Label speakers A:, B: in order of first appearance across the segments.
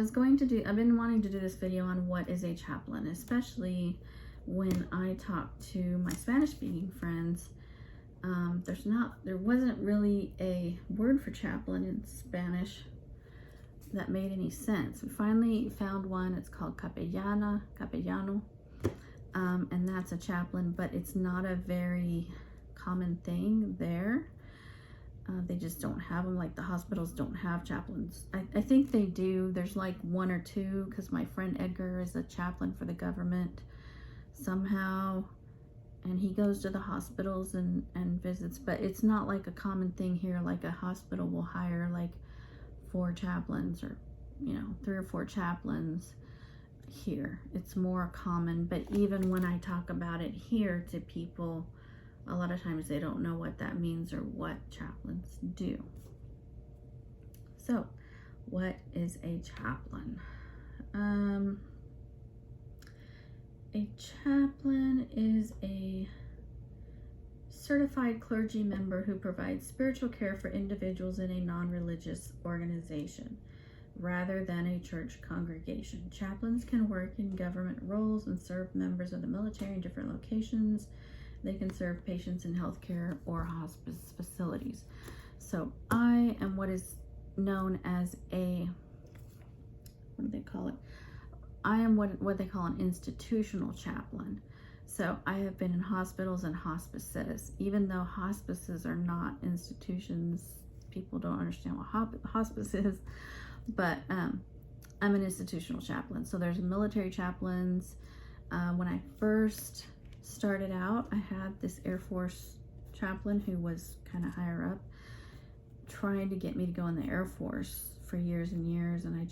A: I've been wanting to do this video on what is a chaplain, especially when I talk to my Spanish speaking friends. There wasn't really a word for chaplain in Spanish that made any sense. We finally found one. It's called capellano, and that's a chaplain, but it's not a very common thing there. They just don't have them. Like the hospitals don't have chaplains. I think they do. There's like one or two, because my friend Edgar is a chaplain for the government somehow, and he goes to the hospitals and visits, but it's not like a common thing here. Like a hospital will hire like 4 chaplains, or 3 or 4 chaplains here. It's more common, but even when I talk about it here to people, a lot of times they don't know what that means or what chaplains do. So, what is a chaplain? A chaplain is a certified clergy member who provides spiritual care for individuals in a non-religious organization rather than a church congregation. Chaplains can work in government roles and serve members of the military in different locations. They can serve patients in healthcare or hospice facilities. So I am what is known as I am what they call an institutional chaplain. So I have been in hospitals and hospices. Even though hospices are not institutions, people don't understand what hospice is, but I'm an institutional chaplain. So there's military chaplains. When I first started out, I had this Air Force chaplain who was kind of higher up trying to get me to go in the Air Force for years and years, and I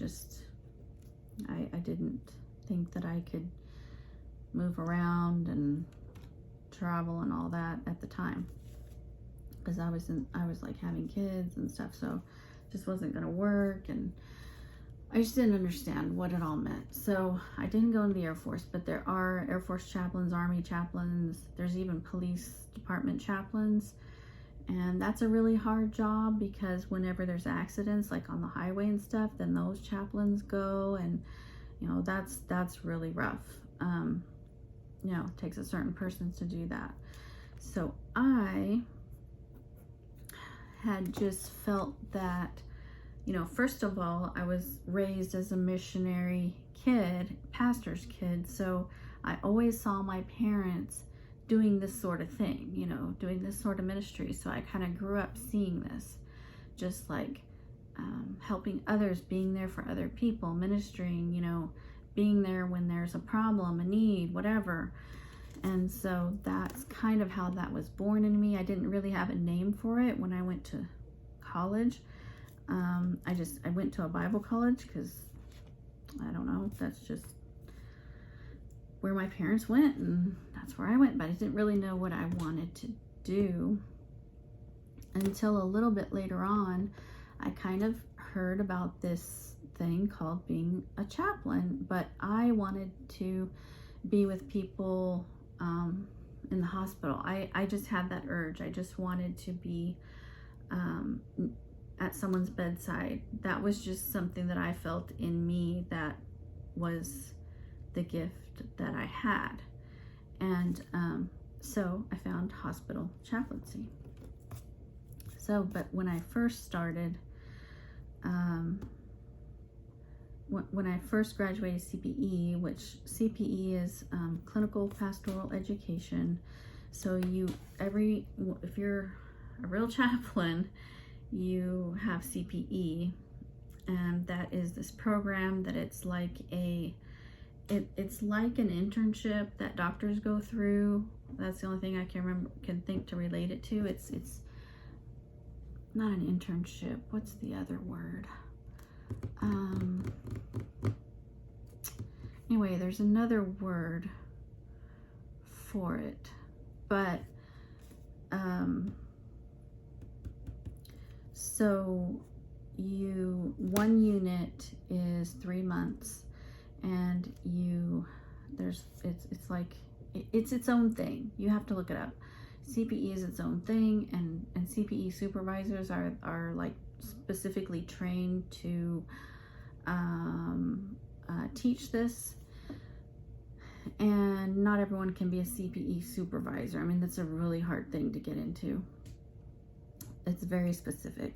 A: didn't think that I could move around and travel and all that at the time, because I was like having kids and stuff, so it just wasn't gonna work, and I just didn't understand what it all meant. So I didn't go into the Air Force, but there are Air Force chaplains, Army chaplains, there's even police department chaplains. And that's a really hard job, because whenever there's accidents, like on the highway and stuff, then those chaplains go, and that's really rough. It takes a certain person to do that. So I had just felt that, first of all, I was raised as a missionary kid, pastor's kid, so I always saw my parents doing this sort of thing, doing this sort of ministry. So I kind of grew up seeing this, just like helping others, being there for other people, ministering, being there when there's a problem, a need, whatever. And so that's kind of how that was born in me. I didn't really have a name for it when I went to college. I went to a Bible college because, I don't know, that's just where my parents went, and that's where I went, but I didn't really know what I wanted to do until a little bit later on. I kind of heard about this thing called being a chaplain, but I wanted to be with people in the hospital. I just had that urge. I just wanted to be at someone's bedside. That was just something that I felt in me that was the gift that I had. And so I found hospital chaplaincy. So, but when I first started, when I first graduated CPE, which CPE is clinical pastoral education. So if you're a real chaplain, you have CPE, and that is this program that it's like it's like an internship that doctors go through. That's the only thing I can think to relate it to. It's not an internship. What's the other word? Anyway, there's another word for it, but so one unit is 3 months, and it's its own thing. You have to look it up. CPE is its own thing, and CPE supervisors are like specifically trained to teach this, and not everyone can be a CPE supervisor. I mean, that's a really hard thing to get into. It's very specific.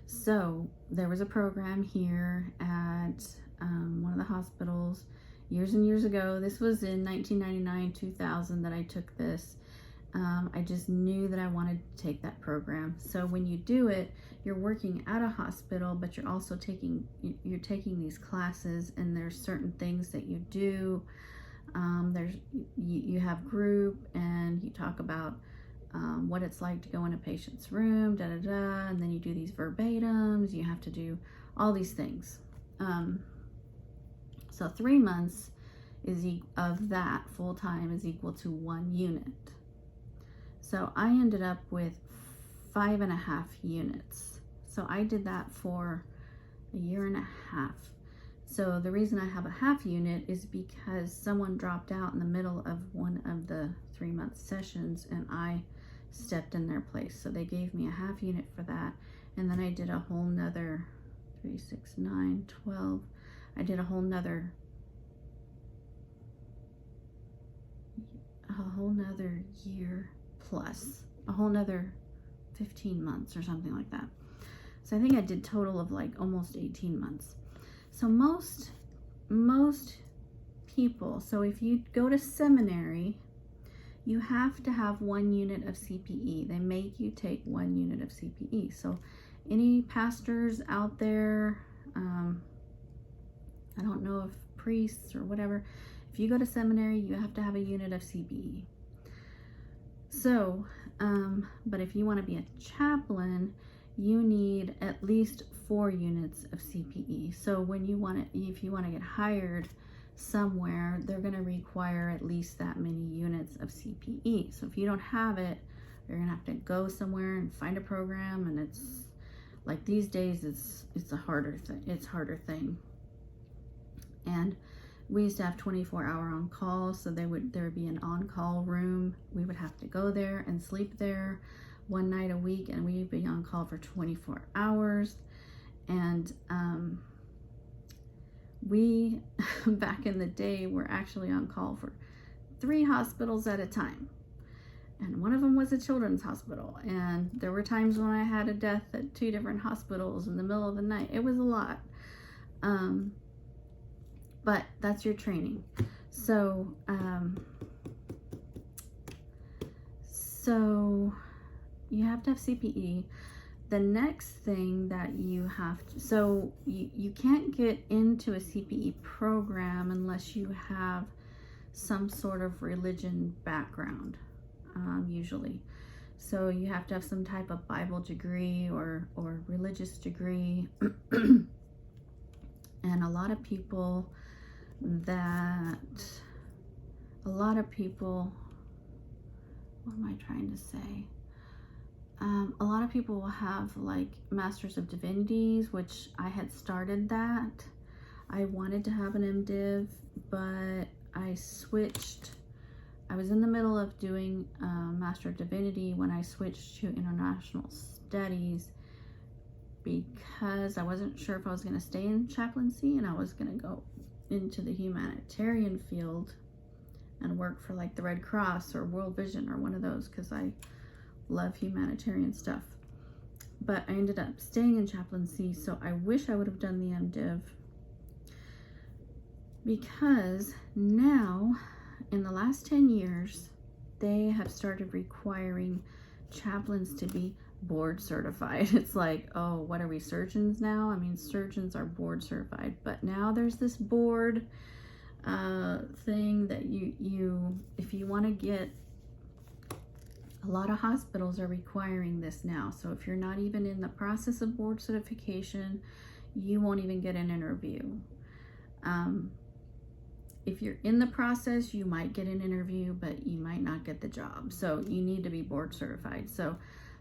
A: So there was a program here at one of the hospitals years and years ago. This was in 1999, 2000 that I took this. I just knew that I wanted to take that program. So when you do it, you're working at a hospital, but you're also taking these classes, and there's certain things that you do. You have group, and you talk about what it's like to go in a patient's room, and then you do these verbatims. You have to do all these things. So 3 months of that full time is equal to 1 unit. So I ended up with 5.5 units. So I did that for a 1.5 years. So the reason I have a half unit is because someone dropped out in the middle of one of the 3-month sessions, and I stepped in their place. So they gave me a half unit for that. And then I did a whole nother 3, 6, 9, 12. I did a whole nother year plus, a whole nother 15 months or something like that. So I think I did total of like almost 18 months. So most people, so if you go to seminary, you have to have 1 unit of CPE. They make you take 1 unit of CPE. So any pastors out there, I don't know if priests or whatever, if you go to seminary, you have to have a unit of CPE. So, but if you want to be a chaplain, you need at least 4 units of CPE. So when if you want to get hired somewhere, they're going to require at least that many units of CPE. So if you don't have it, you're going to have to go somewhere and find a program, and it's like these days it's a harder thing. And we used to have 24-hour on call, so there would be an on-call room. We would have to go there and sleep there 1 night a week, and we'd be on call for 24 hours. And we back in the day were actually on call for 3 hospitals at a time, and one of them was a children's hospital. And there were times when I had a death at 2 different hospitals in the middle of the night. It was a lot. But that's your training. So you have to have CPE. The next thing that you have to, so you can't get into a CPE program unless you have some sort of religion background, usually. So you have to have some type of Bible degree or religious degree. And a lot of people, what am I trying to say? A lot of people will have like Masters of Divinities, which I had started that. I wanted to have an MDiv, but I switched. I was in the middle of doing Master of Divinity when I switched to International Studies, because I wasn't sure if I was going to stay in chaplaincy, and I was going to go into the humanitarian field and work for like the Red Cross or World Vision or one of those, because I love humanitarian stuff. But I ended up staying in chaplaincy, so I wish I would have done the MDiv, because now in the last 10 years they have started requiring chaplains to be board certified. It's like, oh, what are we, surgeons now? I mean, surgeons are board certified, but now there's this board thing that you if you want to get, a lot of hospitals are requiring this now. So if you're not even in the process of board certification, you won't even get an interview. If you're in the process, you might get an interview, but you might not get the job. So you need to be board certified. So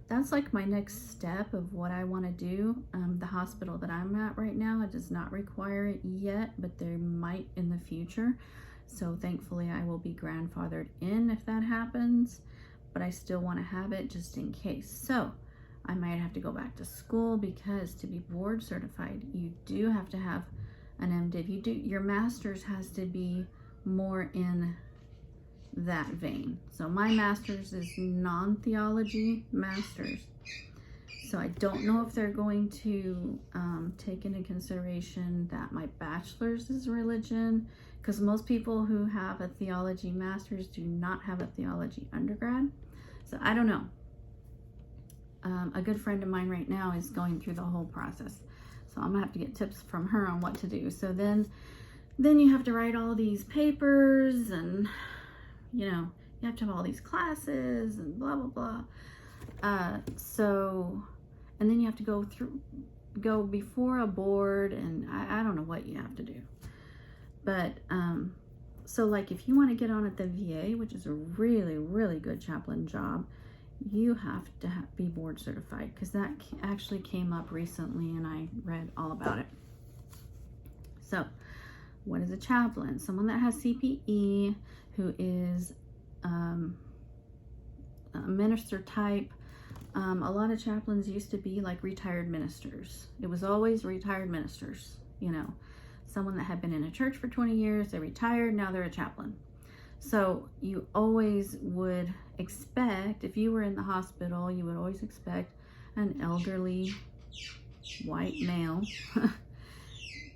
A: that's like my next step of what I want to do. The hospital that I'm at right now, it does not require it yet, but they might in the future. So thankfully I will be grandfathered in if that happens, but I still want to have it just in case. So I might have to go back to school, because to be board certified, you do have to have an MDiv. You do, your master's has to be more in that vein. So my master's is non-theology master's. So I don't know if they're going to take into consideration that my bachelor's is religion, because most people who have a theology master's do not have a theology undergrad. So I don't know. A good friend of mine right now is going through the whole process. So I'm gonna have to get tips from her on what to do. So then you have to write all these papers, and you know, you have to have all these classes and blah, blah, blah. And then you have to go before a board, and I don't know what you have to do. But, so like if you want to get on at the VA, which is a really, really good chaplain job, you have to be board certified, because that actually came up recently and I read all about it. So what is a chaplain? Someone that has CPE, who is a minister type. A lot of chaplains used to be like retired ministers. It was always retired ministers, you know, someone that had been in a church for 20 years, they retired, now they're a chaplain. So you always would expect, if you were in the hospital, you would always expect an elderly white male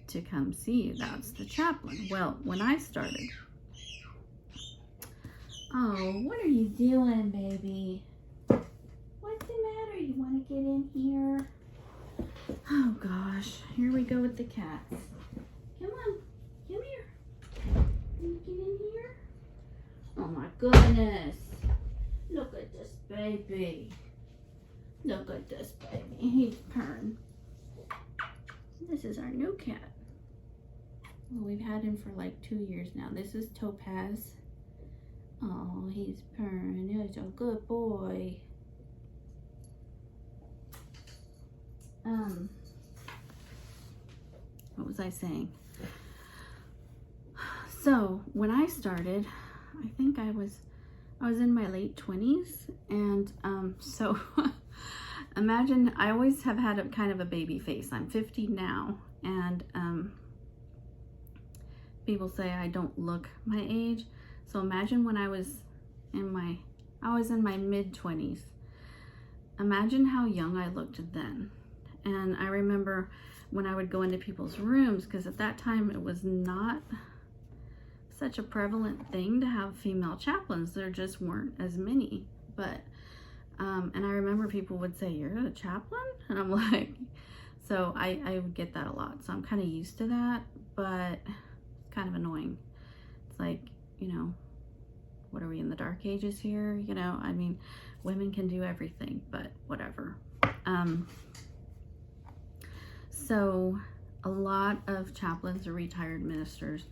A: to come see you. That's the chaplain. Well, when I started, oh, what are you doing, baby? What's the matter? You want to get in here? Oh gosh, here we go with the cats. Come on, come here. Can you get in here? Oh my goodness. Look at this baby. Look at this baby. He's purring. This is our new cat. Well, we've had him for like 2 years now. This is Topaz. Oh, he's purring. He's a good boy. What was I saying? So when I started, I think I was in my late 20s, and so imagine, I always have had a kind of a baby face. I'm 50 now, and people say I don't look my age. So imagine when I was in my mid-20s. Imagine how young I looked then. And I remember when I would go into people's rooms, because at that time it was not such a prevalent thing to have female chaplains. There just weren't as many. But and I remember people would say, "You're a chaplain?" And I'm like, so I would get that a lot. So I'm kind of used to that, but it's kind of annoying. It's like, you know, what are we, in the dark ages here? You know, I mean, women can do everything, but whatever. So a lot of chaplains are retired ministers,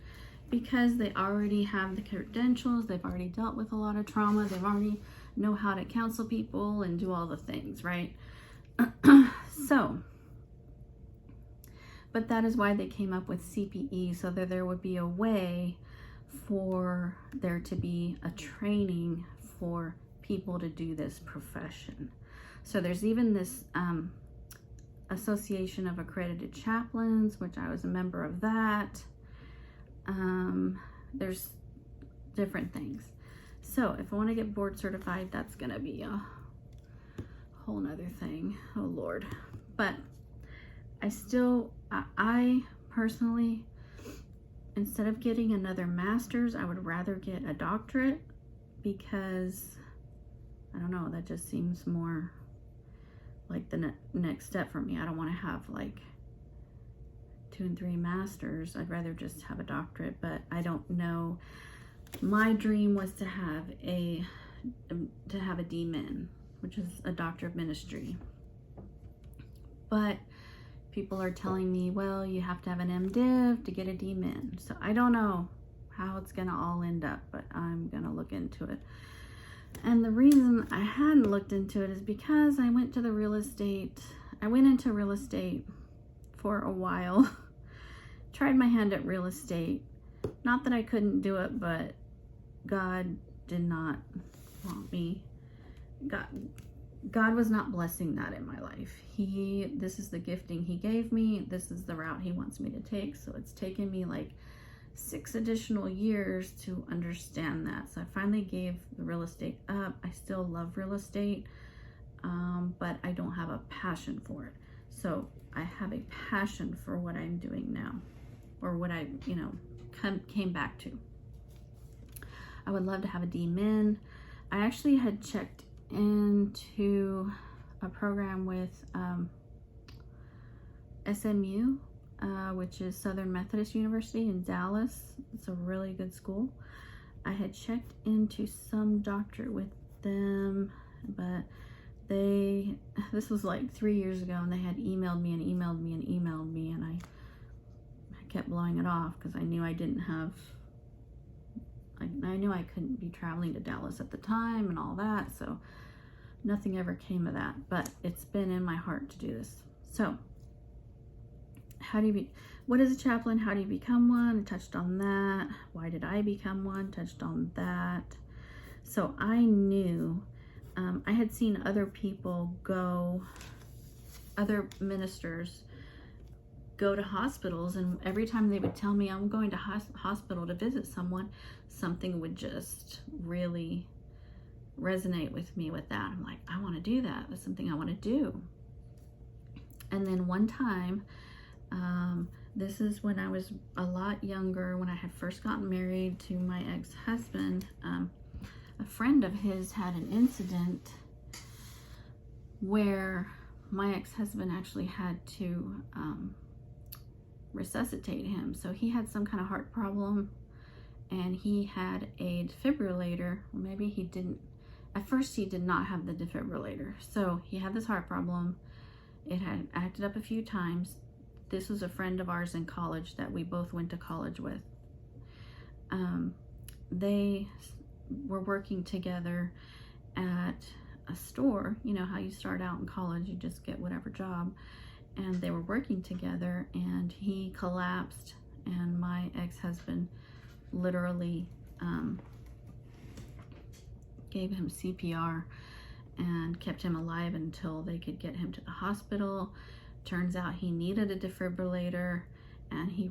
A: because they already have the credentials, they've already dealt with a lot of trauma, they've already know how to counsel people and do all the things, right? So, but that is why they came up with CPE, so that there would be a way for there to be a training for people to do this profession. So there's even this Association of Accredited Chaplains, which I was a member of that. There's different things. So if I want to get board certified, that's gonna be a whole nother thing. Oh Lord. But I personally, instead of getting another master's, I would rather get a doctorate, because I don't know, that just seems more like the next step for me. I don't want to have like 2 and 3 masters. I'd rather just have a doctorate, but I don't know. My dream was to have a DMin, which is a doctor of ministry. But people are telling me, well, you have to have an MDiv to get a DMin. So I don't know how it's gonna all end up, but I'm gonna look into it. And the reason I hadn't looked into it is because I went into real estate for a while. Tried my hand at real estate. Not that I couldn't do it, but God did not want me. God was not blessing that in my life. This is the gifting he gave me. This is the route he wants me to take. So it's taken me like 6 additional years to understand that. So I finally gave the real estate up. I still love real estate, but I don't have a passion for it. So I have a passion for what I'm doing now, or what I, came back to. I would love to have a DMin. I actually had checked into a program with SMU, which is Southern Methodist University in Dallas. It's a really good school. I had checked into some doctorate with them, but this was like 3 years ago, and they had emailed me, and I kept blowing it off because I knew I didn't have, I knew I couldn't be traveling to Dallas at the time and all that, so nothing ever came of that. But it's been in my heart to do this. So what is a chaplain? How do you become one? I touched on that. Why did I become one? Touched on that. So I knew, I had seen other people other ministers go to hospitals, and every time they would tell me I'm going to hospital to visit someone, something would just really resonate with me with that. I'm like, I want to do that. That's something I want to do. And then one time, this is when I was a lot younger, when I had first gotten married to my ex-husband. A friend of his had an incident where my ex-husband actually had to resuscitate him. So he had some kind of heart problem, and he had a defibrillator. Or maybe he didn't. At first, he did not have the defibrillator. So he had this heart problem. It had acted up a few times. This was a friend of ours in college that we both went to college with. They were working together at a store. You know how you start out in college, you just get whatever job. And they were working together, and he collapsed, and my ex-husband literally gave him CPR and kept him alive until they could get him to the hospital. Turns out he needed a defibrillator, and he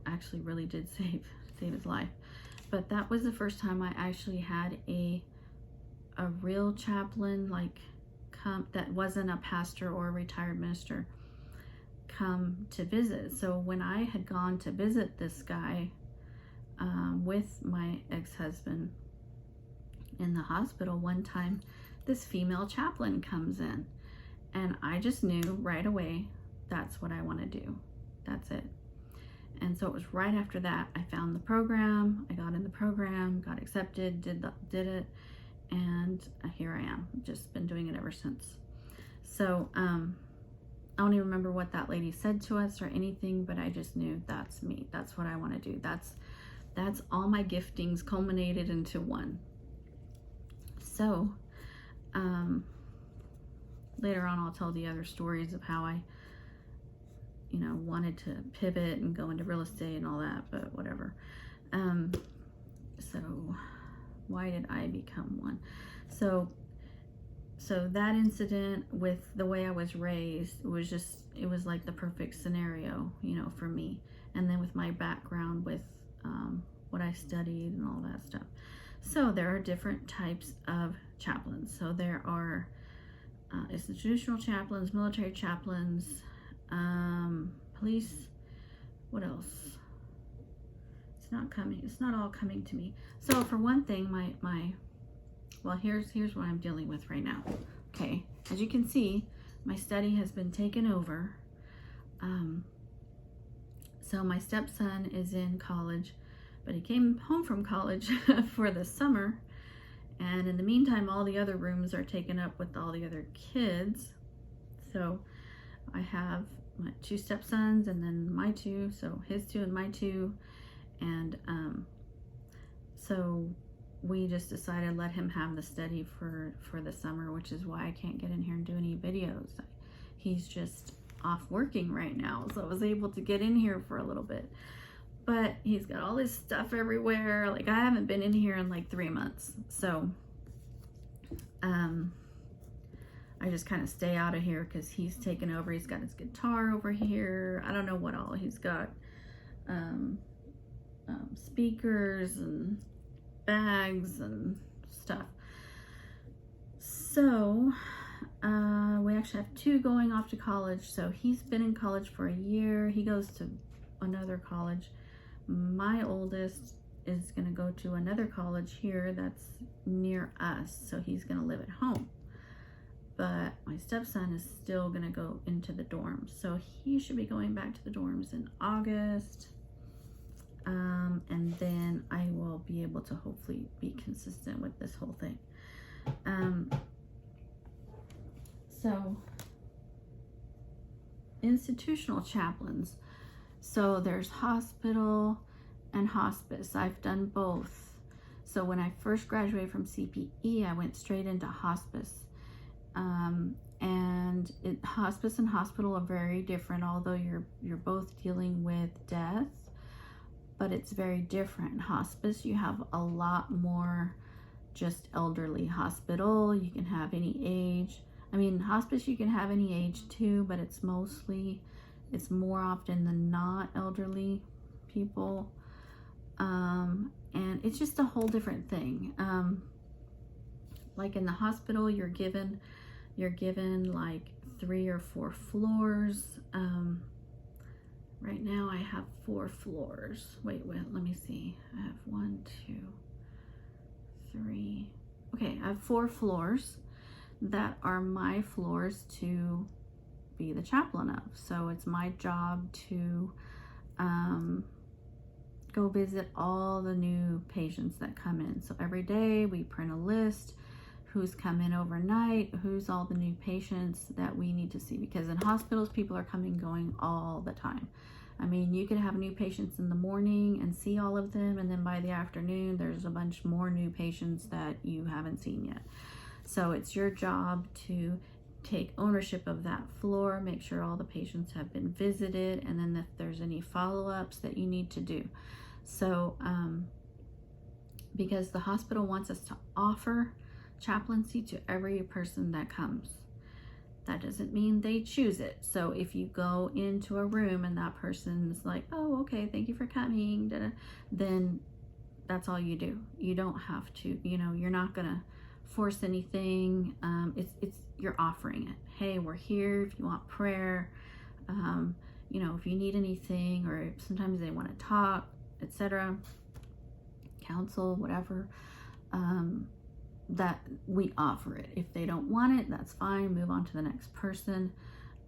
A: actually really did save his life. But that was the first time I actually had a real chaplain, like, come, that wasn't a pastor or a retired minister, come to visit. So when I had gone to visit this guy with my ex-husband in the hospital, one time this female chaplain comes in, and I just knew right away, that's what I want to do. That's it. And so it was right after that I found the program. I got in the program, got accepted, did it, and here I am. Just been doing it ever since. So I don't even remember what that lady said to us or anything, but I just knew that's me. That's what I want to do. That's all my giftings culminated into one. So later on I'll tell the other stories of how I wanted to pivot and go into real estate and all that, but whatever. So why did I become one? So that incident, with the way I was raised, it was like the perfect scenario, for me. And then with my background, with what I studied and all that stuff. So there are different types of chaplains. So there are institutional chaplains, military chaplains, police. What else? It's not all coming to me. So for one thing, well, here's what I'm dealing with right now. Okay, as you can see, my study has been taken over. So my stepson is in college, but he came home from college for the summer, and in the meantime, all the other rooms are taken up with all the other kids. So I have my 2 stepsons, and then my 2, so his 2 and my 2, and so we just decided to let him have the study for the summer, which is why I can't get in here and do any videos. He's just off working right now, so I was able to get in here for a little bit. But he's got all this stuff everywhere. Like, I haven't been in here in like 3 months. So I just kind of stay out of here because he's taken over. He's got his guitar over here. I don't know what all he's got. Speakers and bags and stuff. So we actually have 2 going off to college. So he's been in college for a year. He goes to another college. My oldest is going to go to another college here that's near us. So he's going to live at home. But my stepson is still going to go into the dorms. So he should be going back to the dorms in August. And then I will be able to hopefully be consistent with this whole thing. So institutional chaplains. So there's hospital and hospice. I've done both. So when I first graduated from CPE, I went straight into hospice. And hospice and hospital are very different, although you're both dealing with death, but it's very different. Hospice, you have a lot more just elderly. Hospital, you can have any age. I mean, hospice, you can have any age too, but it's more often than not elderly people. And it's just a whole different thing. Like in the hospital, you're given like 3 or 4 floors. Right now I have 4 floors. Wait, let me see. I have 1, 2, 3. Okay, I have 4 floors that are my floors to be the chaplain of. So it's my job to go visit all the new patients that come in. So every day we print a list, who's come in overnight, who's all the new patients that we need to see, because in hospitals people are coming going all the time. I mean, you could have new patients in the morning and see all of them, and then by the afternoon there's a bunch more new patients that you haven't seen yet. So it's your job to take ownership of that floor, make sure all the patients have been visited, and then if there's any follow-ups that you need to do. So because the hospital wants us to offer chaplaincy to every person that comes. That doesn't mean they choose it. So if you go into a room and that person's like, oh, okay, thank you for coming, then that's all you do. You don't have to, you're not gonna force anything. You're offering it. Hey, we're here if you want prayer, if you need anything, or sometimes they want to talk, etc., counsel, whatever, that we offer it. If they don't want it, that's fine, move on to the next person.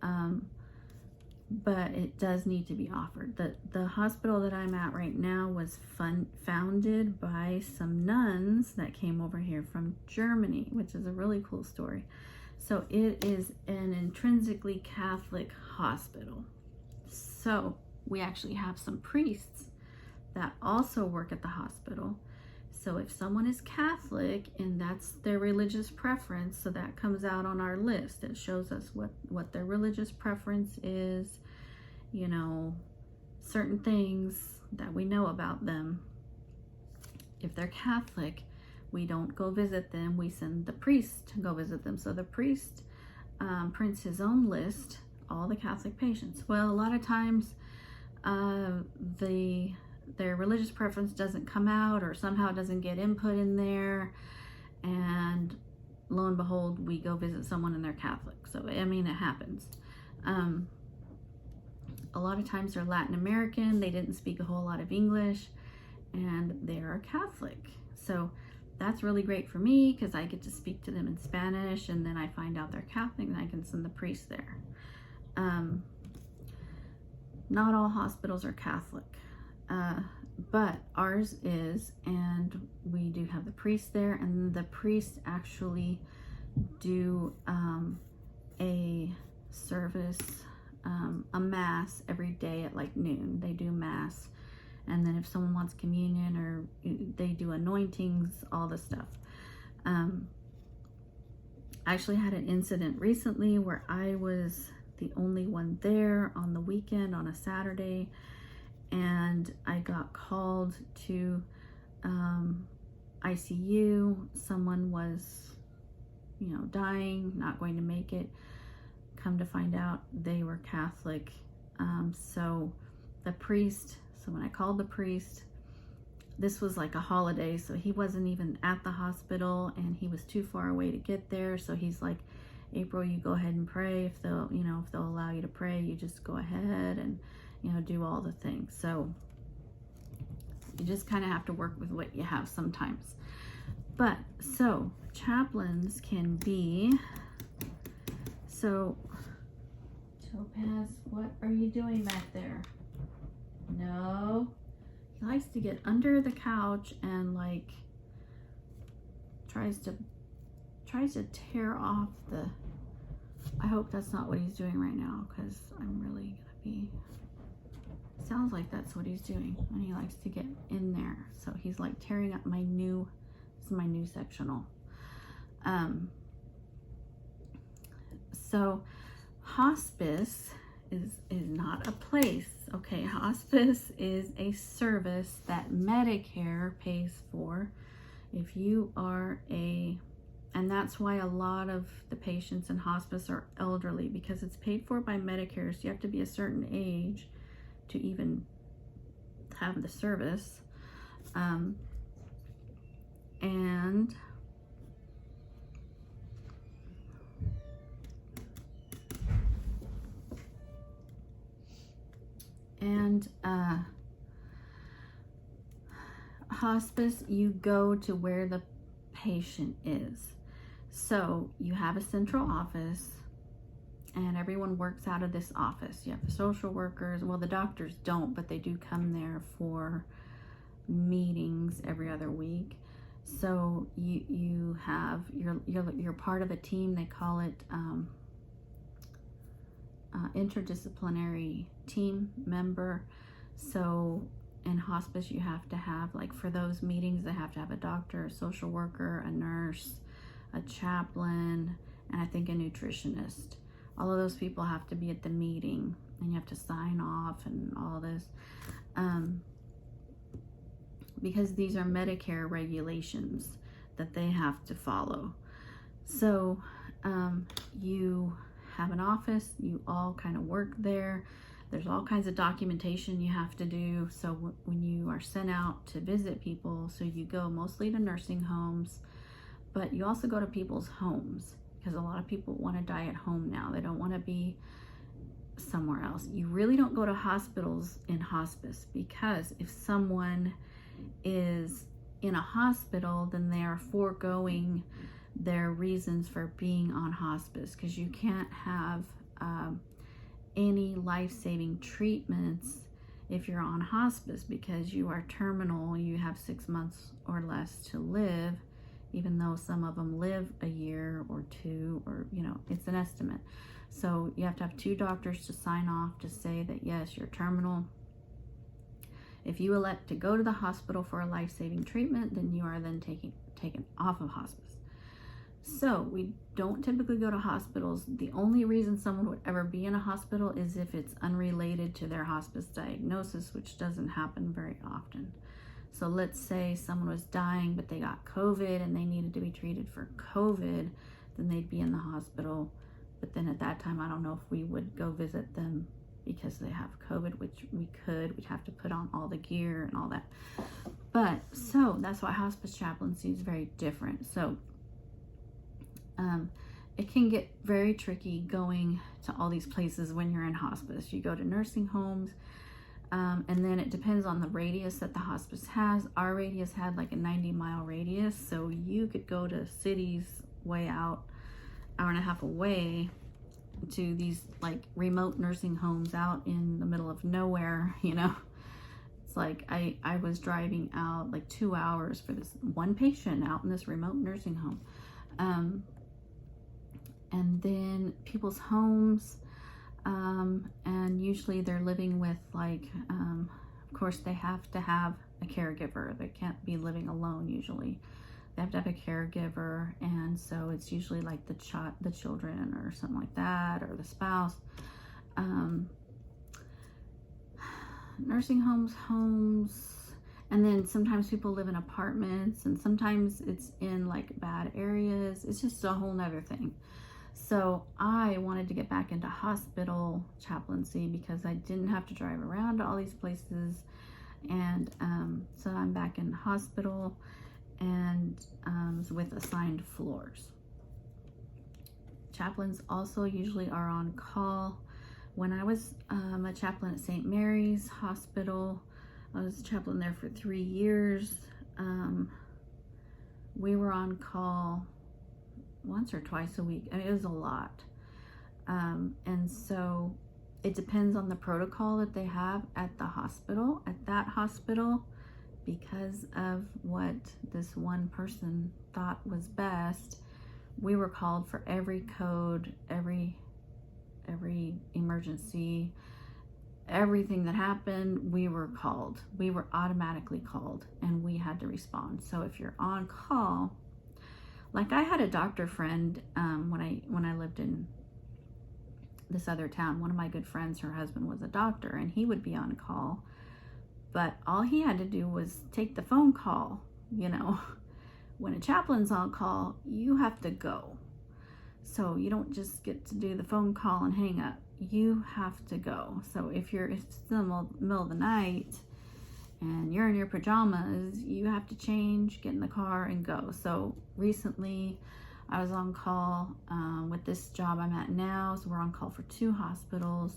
A: But it does need to be offered. The hospital that I'm at right now was founded by some nuns that came over here from Germany, which is a really cool story. So it is an intrinsically Catholic hospital. So we actually have some priests that also work at the hospital. So if someone is Catholic and that's their religious preference, so that comes out on our list. It shows us what their religious preference is, certain things that we know about them. If they're Catholic, we don't go visit them. We send the priest to go visit them. So the priest prints his own list, all the Catholic patients. Well, a lot of times their religious preference doesn't come out, or somehow it doesn't get input in there, and lo and behold, we go visit someone and they're Catholic. So I mean, it happens. A lot of times they're Latin American, they didn't speak a whole lot of English, and they're Catholic. So that's really great for me because I get to speak to them in Spanish, and then I find out they're Catholic and I can send the priest there. Not all hospitals are Catholic. But ours is, and we do have the priest there, and the priests actually do a service, a mass every day at like noon. They do mass, and then if someone wants communion, or they do anointings, all the stuff. I actually had an incident recently where I was the only one there on the weekend on a Saturday, and I got called to ICU. Someone was dying, not going to make it. Come to find out, they were Catholic. So the priest, so when I called the priest, this was like a holiday, so he wasn't even at the hospital, and he was too far away to get there. So he's like, April, you go ahead and pray. If they'll allow you to pray, you just go ahead and, do all the things. So you just kind of have to work with what you have sometimes. But so chaplains can be, so Topaz, what are you doing back there? No. He likes to get under the couch and like tries to tear off the, I hope that's not what he's doing right now, because I'm really gonna be, sounds like that's what he's doing, and he likes to get in there. So he's like tearing up my new, this is my new sectional. So hospice is not a place. Okay, hospice is a service that Medicare pays for. If you are and that's why a lot of the patients in hospice are elderly, because it's paid for by Medicare. So you have to be a certain age to even have the service. Hospice, you go to where the patient is. So you have a central office, and everyone works out of this office. You have the social workers, well, the doctors don't, but they do come there for meetings every other week. So you have, you're part of a team. They call it interdisciplinary team member. So in hospice, you have to have, like, for those meetings, they have to have a doctor, a social worker, a nurse, a chaplain, and I think a nutritionist. All of those people have to be at the meeting, and you have to sign off and all this, because these are Medicare regulations that they have to follow. So you have an office, you all kind of work there. There's all kinds of documentation you have to do. So when you are sent out to visit people, so you go mostly to nursing homes, but you also go to people's homes, because a lot of people want to die at home now. They don't want to be somewhere else. You really don't go to hospitals in hospice, because if someone is in a hospital, then they are foregoing their reasons for being on hospice, because you can't have any life-saving treatments if you're on hospice, because you are terminal. You have 6 months or less to live, even though some of them live a year or two, or it's an estimate. So you have to have 2 doctors to sign off to say that yes, you're terminal. If you elect to go to the hospital for a life-saving treatment, then you are then taken off of hospice. So we don't typically go to hospitals. The only reason someone would ever be in a hospital is if it's unrelated to their hospice diagnosis, which doesn't happen very often. So let's say someone was dying, but they got COVID and they needed to be treated for COVID, then they'd be in the hospital. But then at that time, I don't know if we would go visit them because they have COVID, which we could. We'd have to put on all the gear and all that. But so that's why hospice chaplaincy is very different. So it can get very tricky going to all these places when you're in hospice. You go to nursing homes, and then it depends on the radius that the hospice has. Our radius had like a 90-mile radius, so you could go to cities way out, hour and a half away, to these like remote nursing homes out in the middle of nowhere. It's like I was driving out like 2 hours for this one patient out in this remote nursing home. And then people's homes, and usually they're living with like, of course they have to have a caregiver. They can't be living alone usually. They have to have a caregiver, and so it's usually like the children or something like that, or the spouse. Nursing homes, And then sometimes people live in apartments, and sometimes it's in like bad areas. It's just a whole nother thing. So I wanted to get back into hospital chaplaincy because I didn't have to drive around to all these places. And so I'm back in hospital and with assigned floors. Chaplains also usually are on call. When I was a chaplain at St. Mary's Hospital, I was a chaplain there for 3 years. We were on call once or twice a week. I mean, it was a lot. And so it depends on the protocol that they have at the hospital, at that hospital, because of what this one person thought was best. We were called for every code, every emergency, everything that happened. We were called. We were automatically called, and we had to respond. So if you're on call, like I had a doctor friend when I lived in this other town. One of my good friends, her husband was a doctor, and he would be on call, but all he had to do was take the phone call. You know, when a chaplain's on call, you have to go. So you don't just get to do the phone call and hang up. You have to go. So if it's in the middle of the night and you're in your pajamas, you have to change, get in the car, and go. So recently I was on call with this job I'm at now. So we're on call for 2 hospitals.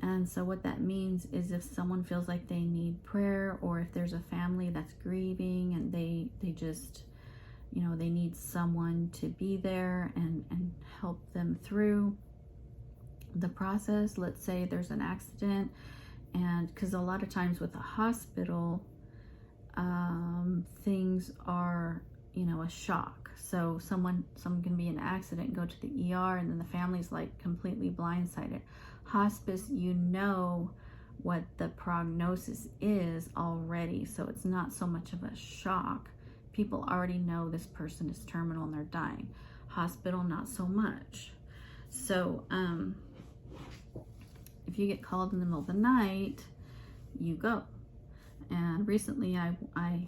A: And so what that means is if someone feels like they need prayer, or if there's a family that's grieving and they just, you know, they need someone to be there and help them through the process. Let's say there's an accident, and because a lot of times with a hospital, things are, you know, a shock. So someone can be in an accident, go to the ER, and then the family's like completely blindsided. Hospice, you know what the prognosis is already, so it's not so much of a shock. People already know this person is terminal and they're dying. Hospital, not so much. So if you get called in the middle of the night, you go. And recently I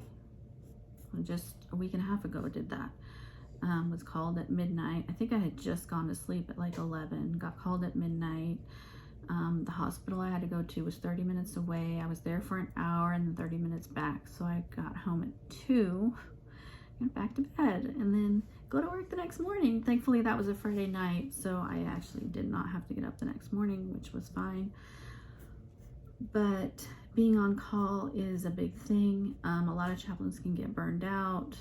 A: just a week and a half ago did that. Was called at midnight. I think I had just gone to sleep at like 11, got called at midnight. The hospital I had to go to was 30 minutes away. I was there for an hour and then 30 minutes back. So I got home at 2, went back to bed, and then go to work the next morning. Thankfully that was a Friday night, so I actually did not have to get up the next morning, which was fine. But being on call is a big thing. A lot of chaplains can get burned out.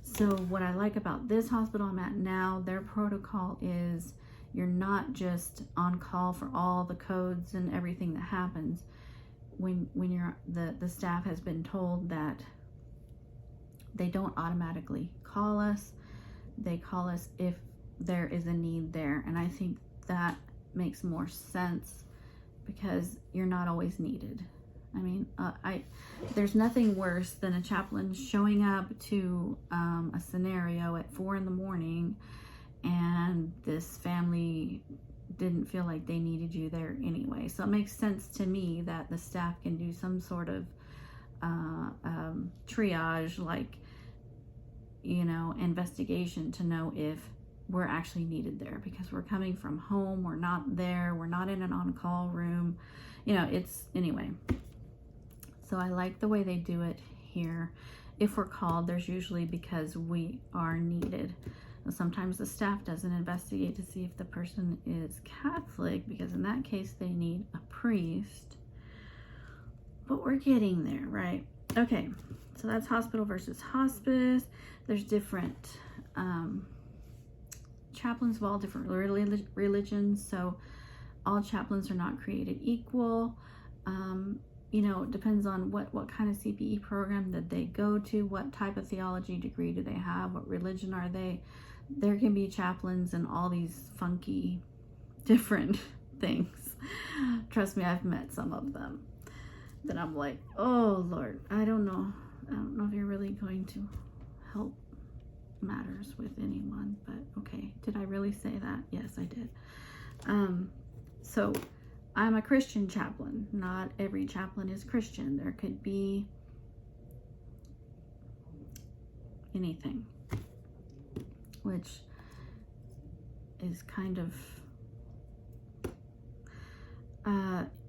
A: So what I like about this hospital I'm at now, their protocol is you're not just on call for all the codes and everything that happens. When you're the staff has been told that they don't automatically call us. They call us if there is a need there. And I think that makes more sense because you're not always needed. I mean, there's nothing worse than a chaplain showing up to a scenario at 4 a.m. and this family didn't feel like they needed you there anyway. So it makes sense to me that the staff can do some sort of triage, like, you know, investigation to know if we're actually needed there, because we're coming from home, we're not there, we're not in an on-call room, you know, it's anyway. So I like the way they do it here. If we're called, there's usually because we are needed. Sometimes the staff doesn't investigate to see if the person is Catholic, because in that case they need a priest. But we're getting there, right? Okay, so that's hospital versus hospice. There's different chaplains of all different religions, so all chaplains are not created equal. You know, it depends on what kind of CPE program that they go to, what type of theology degree do they have, what religion are they. There can be chaplains and all these funky different things. Trust me, I've met some of them that I'm like, oh Lord, I don't know if you're really going to help matters with anyone, but okay. Did I really say that? Yes, I did. So I'm a Christian chaplain. Not every chaplain is Christian. There could be anything, which is kind of,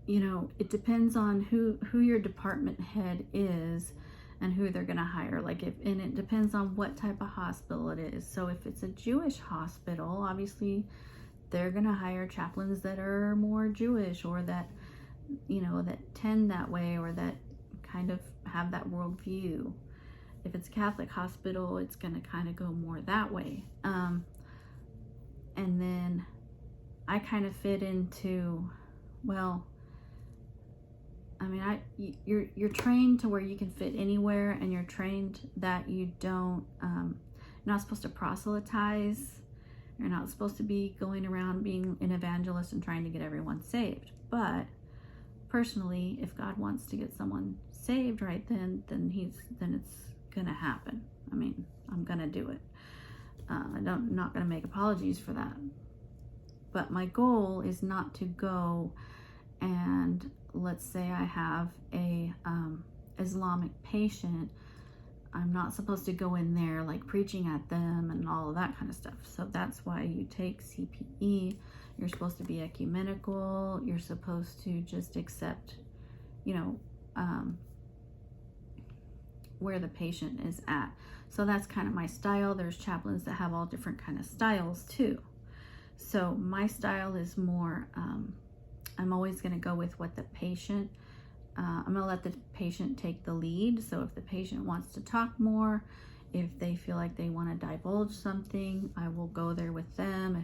A: you know, it depends on who your department head is and who they're going to hire. Like, and it depends on what type of hospital it is. So if it's a Jewish hospital, obviously they're going to hire chaplains that are more Jewish, or that, you know, that tend that way, or that kind of have that worldview. If it's a Catholic hospital, it's going to kind of go more that way. And then I kind of fit into, well, I mean, you're trained to where you can fit anywhere, and you're trained that you don't, you're not supposed to proselytize. You're not supposed to be going around being an evangelist and trying to get everyone saved. But personally, if God wants to get someone saved right then it's gonna happen. I mean, I'm gonna do it. I'm not gonna make apologies for that. But my goal is not to go and, let's say I have a Islamic patient, I'm not supposed to go in there like preaching at them and all of that kind of stuff. So that's why you take CPE. You're supposed to be ecumenical. You're supposed to just accept, you know, where the patient is at. So that's kind of my style. There's chaplains that have all different kind of styles too. So my style is more, I'm always going to go with what the patient, I'm going to let the patient take the lead. So if the patient wants to talk more, if they feel like they want to divulge something, I will go there with them.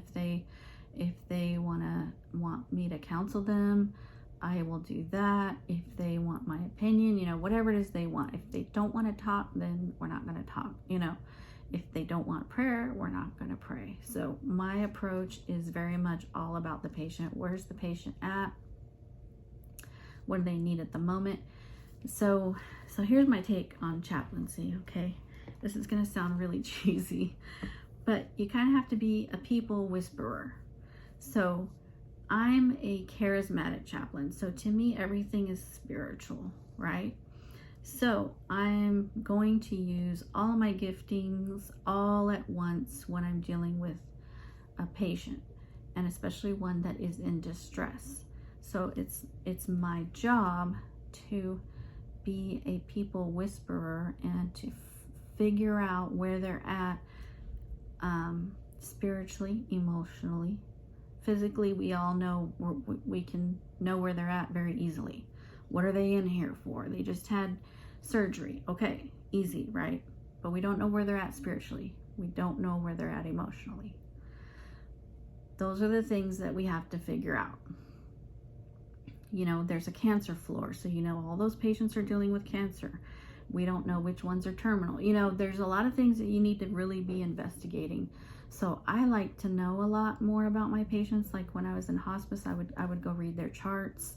A: If they want me to counsel them, I will do that. If they want my opinion, you know, whatever it is they want. If they don't want to talk, then we're not going to talk, you know. If they don't want prayer, we're not going to pray. So my approach is very much all about the patient. Where's the patient at? What do they need at the moment? So here's my take on chaplaincy, okay? This is going to sound really cheesy, but you kind of have to be a people whisperer. So I'm a charismatic chaplain. So to me, everything is spiritual, right? So I'm going to use all of my giftings all at once when I'm dealing with a patient, and especially one that is in distress. So it's my job to be a people whisperer and to figure out where they're at, spiritually, emotionally, physically. We all know, we can know where they're at very easily. What are they in here for? They just had surgery. Okay, easy, right? But we don't know where they're at spiritually. We don't know where they're at emotionally. Those are the things that we have to figure out. You know, there's a cancer floor, so you know all those patients are dealing with cancer. We don't know which ones are terminal. You know, there's a lot of things that you need to really be investigating. So I like to know a lot more about my patients. Like when I was in hospice, I would go read their charts.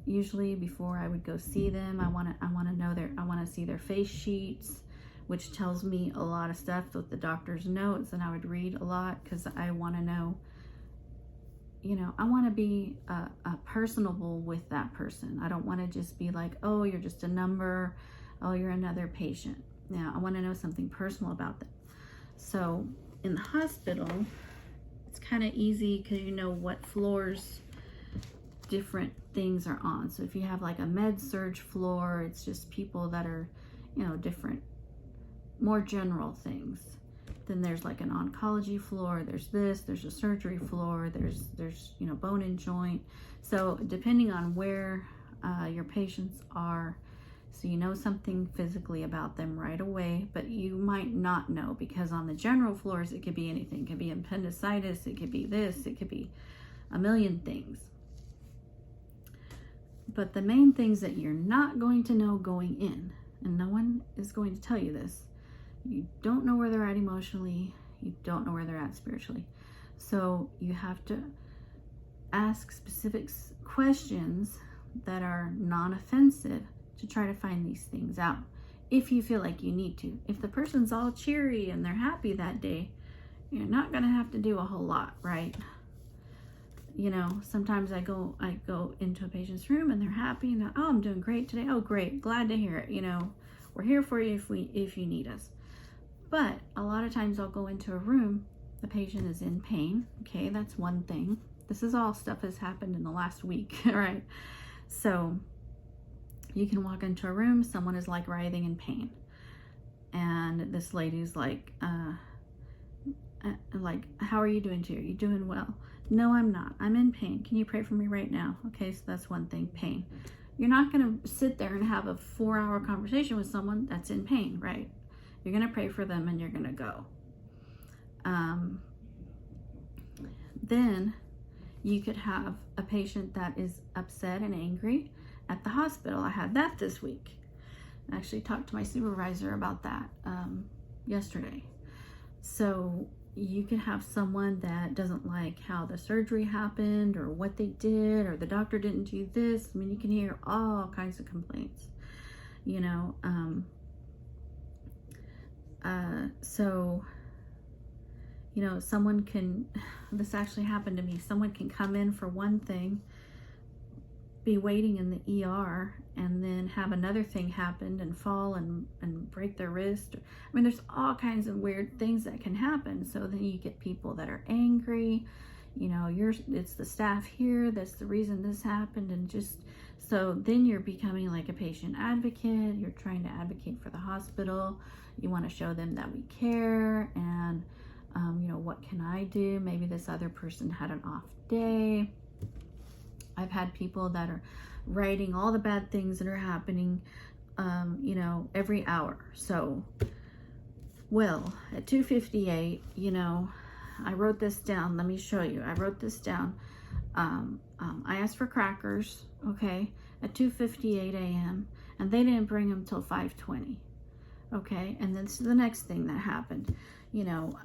A: Usually before I would go see them, I want to see their face sheets, which tells me a lot of stuff with the doctor's notes, and I would read a lot because I want to know, you know, I want to be personable with that person. I don't want to just be like, oh, you're just a number. Oh, you're another patient. Now, I want to know something personal about them. So in the hospital, it's kind of easy because you know what floors different things are on. So if you have like a med surg floor, it's just people that are, you know, different, more general things. Then there's like an oncology floor, there's a surgery floor, there's you know, bone and joint. So depending on where your patients are, so you know something physically about them right away, but you might not know, because on the general floors it could be anything. It could be appendicitis, it could be this, it could be a million things. But the main things that you're not going to know going in, and no one is going to tell you this, you don't know where they're at emotionally, you don't know where they're at spiritually. So you have to ask specific questions that are non-offensive to try to find these things out, if you feel like you need to. If the person's all cheery and they're happy that day, you're not going to have to do a whole lot, right? You know, sometimes I go into a patient's room and they're happy and oh, I'm doing great today. Oh, great. Glad to hear it. You know, we're here for you if you need us. But a lot of times I'll go into a room, the patient is in pain. Okay, that's one thing. This is all stuff has happened in the last week, right? So you can walk into a room, someone is like writhing in pain. And this lady's like, how are you doing, dear? You doing well? No, I'm not. I'm in pain. Can you pray for me right now? Okay, so that's one thing, pain. You're not going to sit there and have a 4-hour conversation with someone that's in pain, right? You're going to pray for them and you're going to go. Then you could have a patient that is upset and angry at the hospital. I had that this week. I actually talked to my supervisor about that yesterday. So you can have someone that doesn't like how the surgery happened or what they did or the doctor didn't do this. I mean, you can hear all kinds of complaints, you know. So, you know, someone can, this actually happened to me. Someone can come in for one thing, be waiting in the ER, and then have another thing happen and fall and break their wrist. I mean, there's all kinds of weird things that can happen. So then you get people that are angry, you know, it's the staff here, that's the reason this happened. And just, so then you're becoming like a patient advocate. You're trying to advocate for the hospital. You want to show them that we care, and you know, what can I do? Maybe this other person had an off day. I've had people that are writing all the bad things that are happening, you know, every hour. So, well, at 2:58, you know, I wrote this down. Let me show you. I wrote this down. I asked for crackers, okay, at 2:58 a.m. and they didn't bring them till 5:20. Okay, and then so the next thing that happened, you know,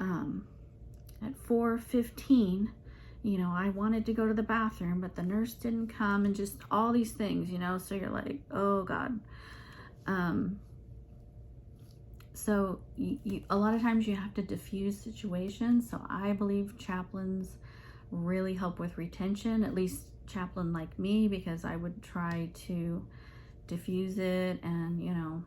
A: at 4:15, you know, I wanted to go to the bathroom, but the nurse didn't come, and just all these things, you know, so you're like, oh God. So a lot of times you have to diffuse situations. So I believe chaplains really help with retention, at least chaplain like me, because I would try to diffuse it and, you know,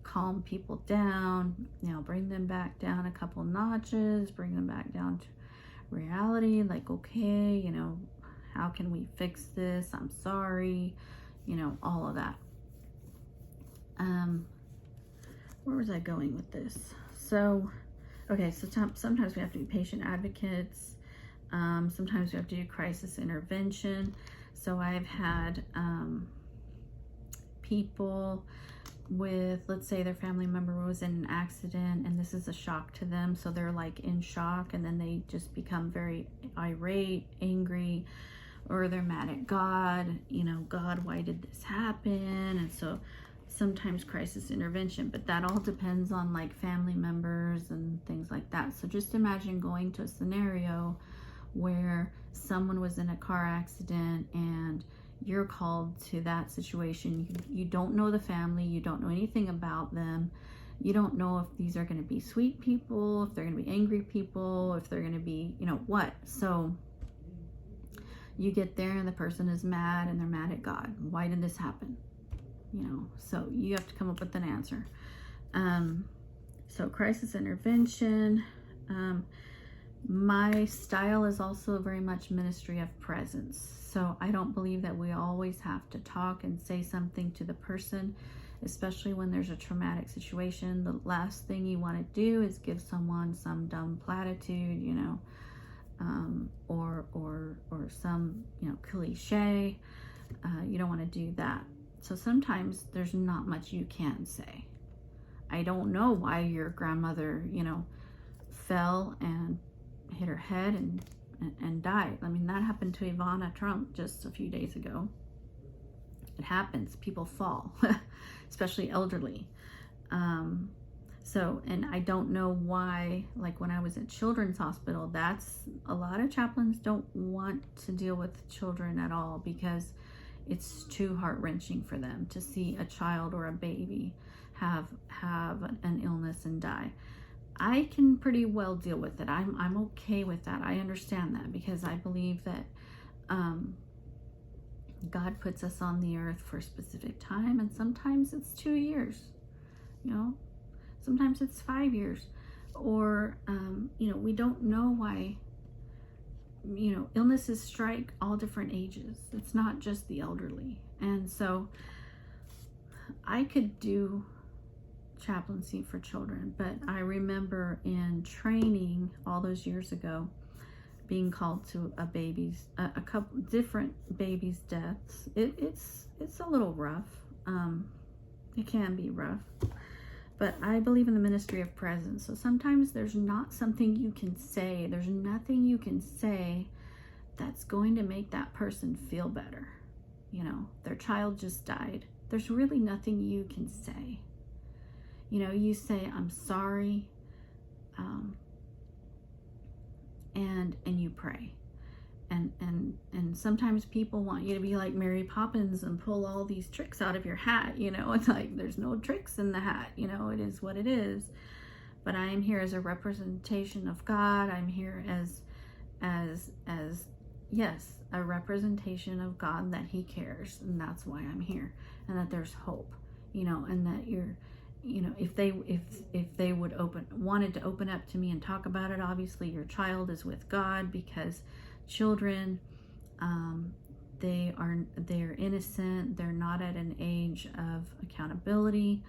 A: calm people down, you know, bring them back down a couple notches, bring them back down to reality, like, okay, you know, how can we fix this? I'm sorry, you know, all of that. Where was I going with this? So, okay, so sometimes we have to be patient advocates. Sometimes we have to do crisis intervention. So I've had people with, let's say their family member was in an accident and this is a shock to them, so they're like in shock, and then they just become very irate, angry, or they're mad at God, you know, God, why did this happen? And so sometimes crisis intervention, but that all depends on like family members and things like that. So just imagine going to a scenario where someone was in a car accident and you're called to that situation. You don't know the family, you don't know anything about them, you don't know if these are going to be sweet people, if they're going to be angry people, if they're going to be, you know, what. So you get there and the person is mad, and they're mad at God. Why did this happen? You know, so you have to come up with an answer. So crisis intervention. My style is also very much ministry of presence. So I don't believe that we always have to talk and say something to the person, especially when there's a traumatic situation. The last thing you want to do is give someone some dumb platitude, you know, or some, you know, cliche. You don't want to do that. So sometimes there's not much you can say. I don't know why your grandmother, you know, fell and hit her head and died. I mean, that happened to Ivana Trump just a few days ago. It happens. People fall, especially elderly. So, and I don't know why, like when I was at Children's Hospital, that's, a lot of chaplains don't want to deal with children at all because it's too heart-wrenching for them to see a child or a baby have an illness and die. I can pretty well deal with it. I'm okay with that. I understand that because I believe that God puts us on the earth for a specific time, and sometimes it's 2 years. You know, Sometimes it's 5 years. Or, we don't know why, illnesses strike all different ages. It's not just the elderly. And so I could do chaplaincy for children, but I remember in training all those years ago being called to a couple different babies' deaths. It's a little rough. It can be rough, but I believe in the ministry of presence. So sometimes there's not something you can say. There's nothing you can say that's going to make that person feel better. Their child just died. There's really nothing you can say. You say, I'm sorry, and you pray. And sometimes people want you to be like Mary Poppins and pull all these tricks out of your hat. It's like, there's no tricks in the hat. It is what it is. But I am here as a representation of God. I'm here as yes, a representation of God, that He cares. And that's why I'm here. And that there's hope, and that you're, if they wanted to open up to me and talk about it, obviously your child is with God, because children, they're innocent. They're not at an age of accountability.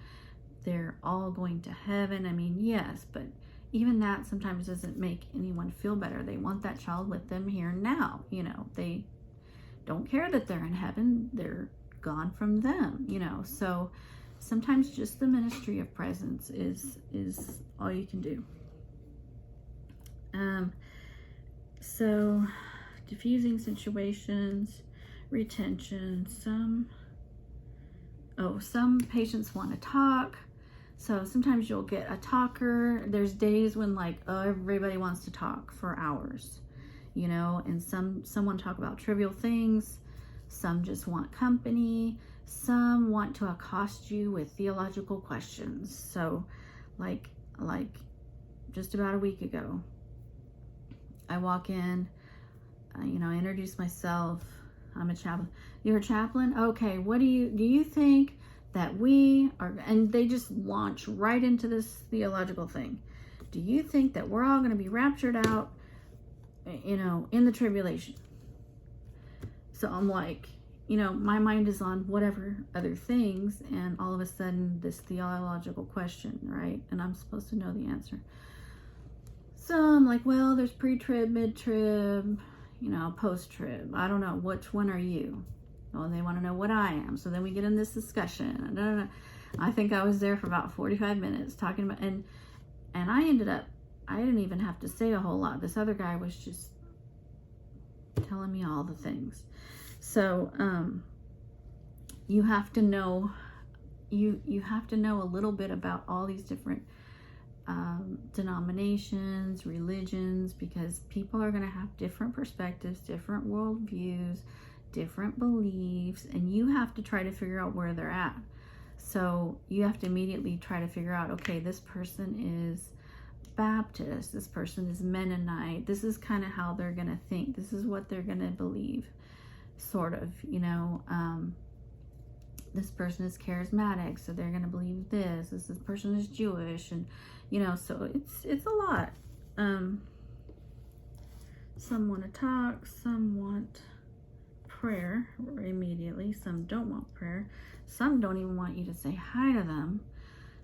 A: They're all going to heaven. I mean, yes, but even that sometimes doesn't make anyone feel better. They want that child with them here and now. They don't care that they're in heaven. They're gone from them, so sometimes just the ministry of presence is all you can do. So diffusing situations, retention, some patients want to talk. So sometimes you'll get a talker. There's days when everybody wants to talk for hours, and some want to talk about trivial things. Some just want company. Some want to accost you with theological questions. So like just about a week ago, I walk in, I introduce myself. I'm a chaplain. You're a chaplain? Okay, what do you think that we are, and they just launch right into this theological thing. Do you think that we're all going to be raptured out, in the tribulation? So I'm like, my mind is on whatever other things, and all of a sudden this theological question, right? And I'm supposed to know the answer. So I'm like, well, there's pre-trib, mid-trib, post-trib. I don't know. Which one are you? Oh, they want to know what I am. So then we get in this discussion. I think I was there for about 45 minutes talking about, and I didn't even have to say a whole lot. This other guy was just telling me all the things. So you have to know a little bit about all these different denominations, religions, because people are going to have different perspectives, different worldviews, different beliefs, and you have to try to figure out where they're at. So you have to immediately try to figure out, okay, this person is Baptist, this person is Mennonite, this is kind of how they're going to think, this is what they're going to believe, sort of, this person is charismatic, so they're going to believe this person is Jewish, and so it's a lot. Some want to talk, some want prayer immediately, some don't want prayer, some don't even want you to say hi to them.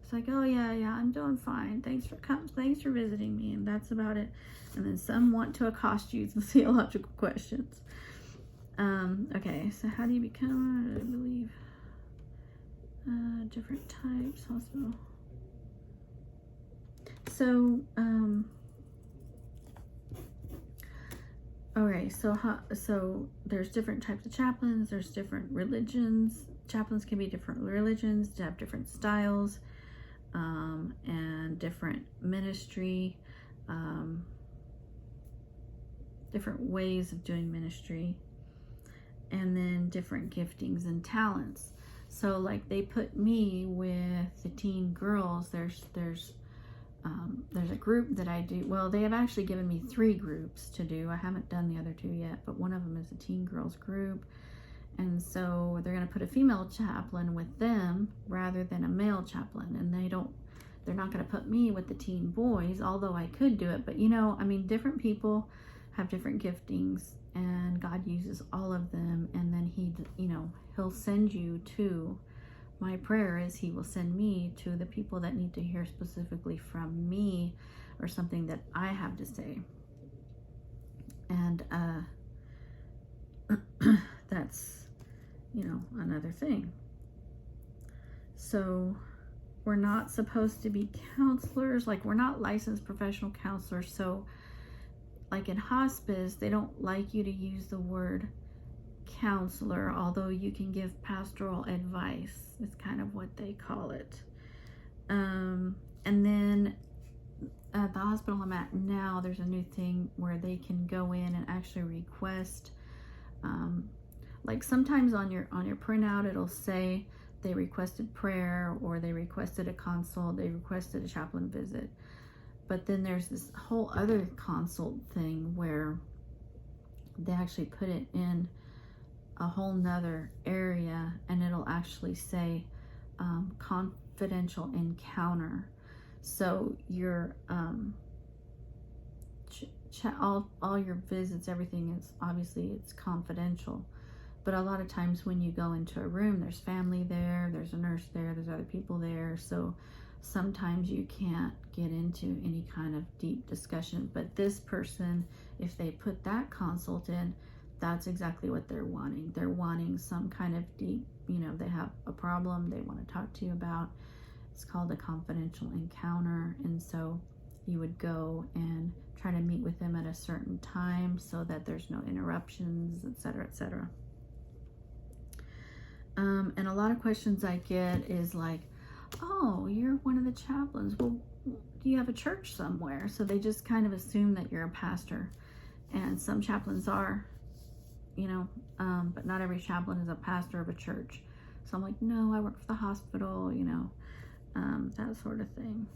A: It's like, oh yeah, I'm doing fine, thanks for visiting me, and that's about it. And then some want to accost you with theological questions. Okay, so how do you become, I believe, different types, hospital. So, alright, so there's different types of chaplains, there's different religions. Chaplains can be different religions, to have different styles, and different ministry, different ways of doing ministry, and then different giftings and talents. So like they put me with the teen girls. There's a group that I do. Well, they have actually given me 3 groups to do. I haven't done the other 2 yet, but one of them is a teen girls group. And so they're going to put a female chaplain with them rather than a male chaplain. And they're not going to put me with the teen boys, although I could do it. But you know, I mean, different people have different giftings, and God uses all of them. And then he, you know, he'll send you to, my prayer is he will send me to the people that need to hear specifically from me, or something that I have to say. And that's, you know, another thing. So we're not supposed to be counselors. Like, we're not licensed professional counselors. So like in hospice, they don't like you to use the word counselor, although you can give pastoral advice. It's kind of what they call it. And then at the hospital I'm at now, there's a new thing where they can go in and actually request, like sometimes on your printout it'll say they requested prayer, or they requested a consult, they requested a chaplain visit. But then there's this whole other consult thing where they actually put it in a whole nother area, and it'll actually say confidential encounter. So your all your visits, everything is obviously it's confidential. But a lot of times when you go into a room, there's family there, there's a nurse there, there's other people there. So sometimes you can't get into any kind of deep discussion. But this person, if they put that consult in, that's exactly what they're wanting. They're wanting some kind of deep, you know, they have a problem they want to talk to you about. It's called a confidential encounter. And so you would go and try to meet with them at a certain time so that there's no interruptions, etc., etc. And a lot of questions I get is like, oh, you're one of the chaplains. Well, do you have a church somewhere? So they just kind of assume that you're a pastor. And some chaplains are, you know, but not every chaplain is a pastor of a church. So I'm like, no, I work for the hospital, you know, that sort of thing.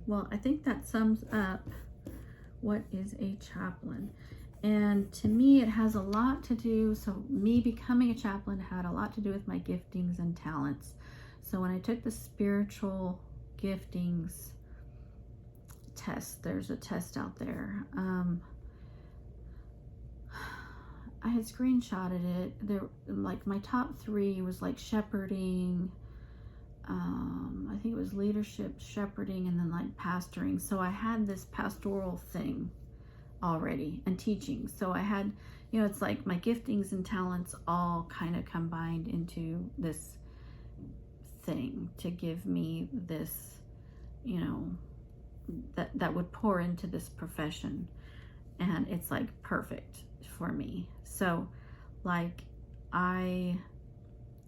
A: Well, I think that sums up what is a chaplain. And to me, it has a lot to do, so me becoming a chaplain had a lot to do with my giftings and talents. So when I took the spiritual giftings test, there's a test out there. I had screenshotted it. There, like my top 3 was like shepherding, I think it was leadership, shepherding, and then like pastoring. So I had this pastoral thing already, and teaching. So I had, you know, it's like my giftings and talents all kind of combined into this thing to give me this, you know, that would pour into this profession. And it's like perfect for me. So like I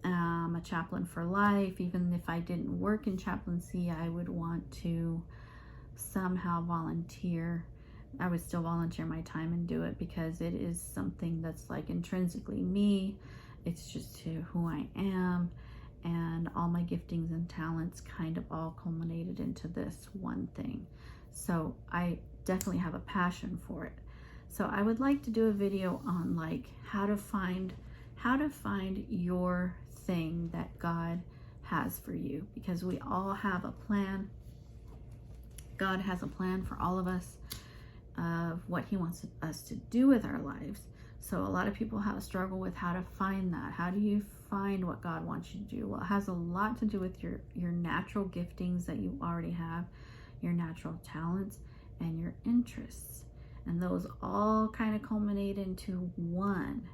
A: am a chaplain for life. Even if I didn't work in chaplaincy, I would want to somehow volunteer. I would still volunteer my time and do it, because it is something that's like intrinsically me. It's just who I am, and all my giftings and talents kind of all culminated into this one thing. So I definitely have a passion for it. So I would like to do a video on like how to find your thing that God has for you, because we all have a plan. God has a plan for all of us of what he wants us to do with our lives. So a lot of people have a struggle with how to find that. How do you find what God wants you to do? Well, it has a lot to do with your natural giftings that you already have, your natural talents, and your interests. And those all kind of culminate into one.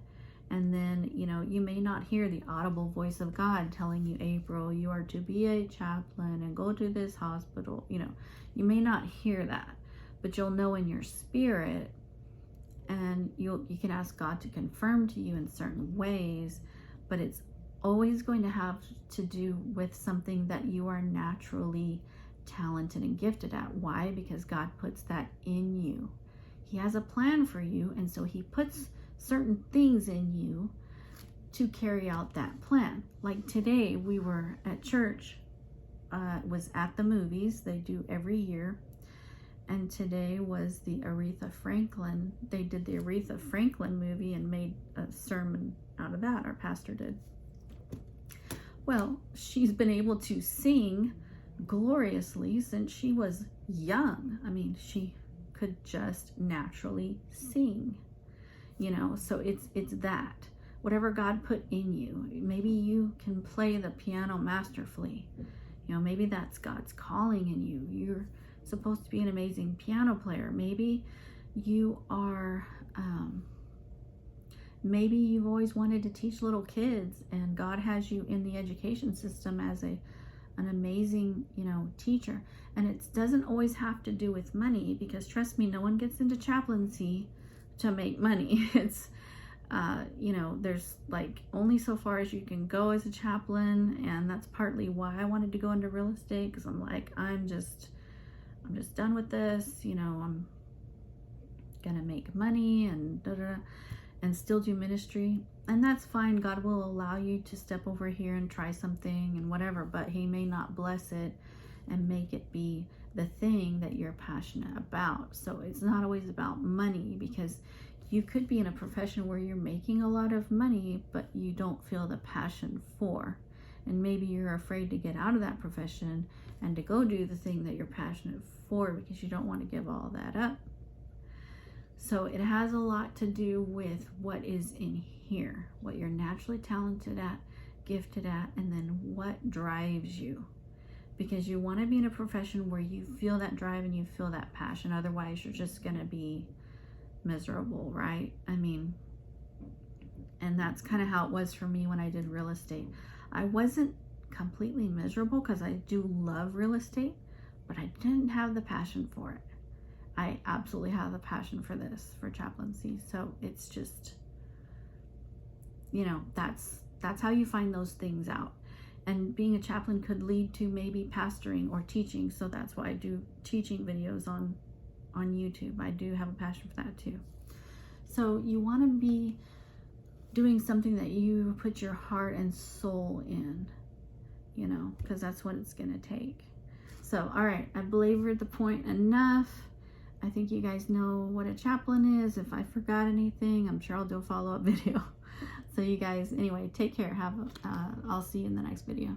A: And then, you know, you may not hear the audible voice of God telling you, April, you are to be a chaplain and go to this hospital. You know, you may not hear that, but you'll know in your spirit, and you can ask God to confirm to you in certain ways, but it's always going to have to do with something that you are naturally talented and gifted at. Why? Because God puts that in you. He has a plan for you, and so he puts certain things in you to carry out that plan. Like today, we were at church, was at the movies. They do every year. And today was the Aretha Franklin. They did the Aretha Franklin movie and made a sermon out of that. Our pastor did. Well, she's been able to sing gloriously since she was young. I mean, she could just naturally sing, you know. So it's that. Whatever God put in you. Maybe you can play the piano masterfully. You know, maybe that's God's calling in you. You're supposed to be an amazing piano player. Maybe you are, maybe you've always wanted to teach little kids, and God has you in the education system as an amazing, you know, teacher. And it doesn't always have to do with money, because trust me, no one gets into chaplaincy to make money. It's, you know, there's like only so far as you can go as a chaplain. And that's partly why I wanted to go into real estate, because I'm like, I'm just done with this, you know. I'm gonna make money and and still do ministry, and that's fine. God will allow you to step over here and try something and whatever, but he may not bless it and make it be the thing that you're passionate about. So it's not always about money, because you could be in a profession where you're making a lot of money, but you don't feel the passion for, and maybe you're afraid to get out of that profession and to go do the thing that you're passionate for, because you don't want to give all that up. So it has a lot to do with what is in here, what you're naturally talented at, gifted at, and then what drives you. Because you want to be in a profession where you feel that drive and you feel that passion. Otherwise, you're just going to be miserable, right? I mean, and that's kind of how it was for me when I did real estate. I wasn't completely miserable, because I do love real estate, but I didn't have the passion for it. I absolutely have the passion for this, for chaplaincy. So it's just, you know, that's how you find those things out. And being a chaplain could lead to maybe pastoring or teaching. So that's why I do teaching videos on YouTube. I do have a passion for that too. So you want to be doing something that you put your heart and soul in, you know, because that's what it's going to take. So, all right, I belabored the point enough. I think you guys know what a chaplain is. If I forgot anything, I'm sure I'll do a follow-up video. So you guys, anyway, take care. I'll see you in the next video.